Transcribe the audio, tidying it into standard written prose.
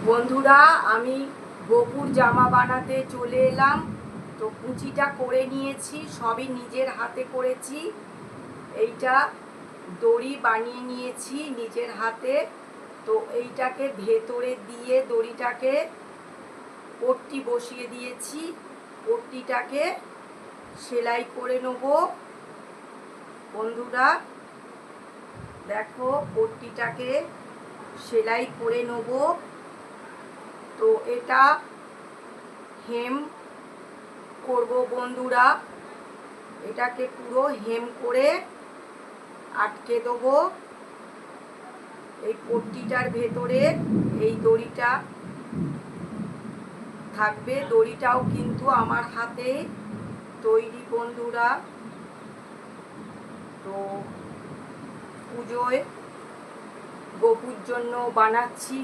বন্ধুরা, আমি গোপুর জামা বানাতে চলে এলাম। তো কুচিটা করে নিয়েছি, সবই নিজের হাতে করেছি। এইটা দড়ি বানিয়ে নিয়েছি নিজের হাতে। তো এইটাকে ভেতরে দিয়ে দড়িটাকে পট্টি বসিয়ে দিয়েছি। পট্টিটাকে সেলাই করে নেব। বন্ধুরা দেখো, পট্টিটাকে সেলাই করে নেব। তো এটা হেম করব বন্ধুরা, এটাকে পুরো হেম করে আটকে দেবো। এই পট্টিটার ভেতরে এই দড়িটা থাকবে। দড়িটাও কিন্তু আমার হাতে তৈরি বন্ধুরা। তো পুজোয় গোপুর জন্য বানাচ্ছি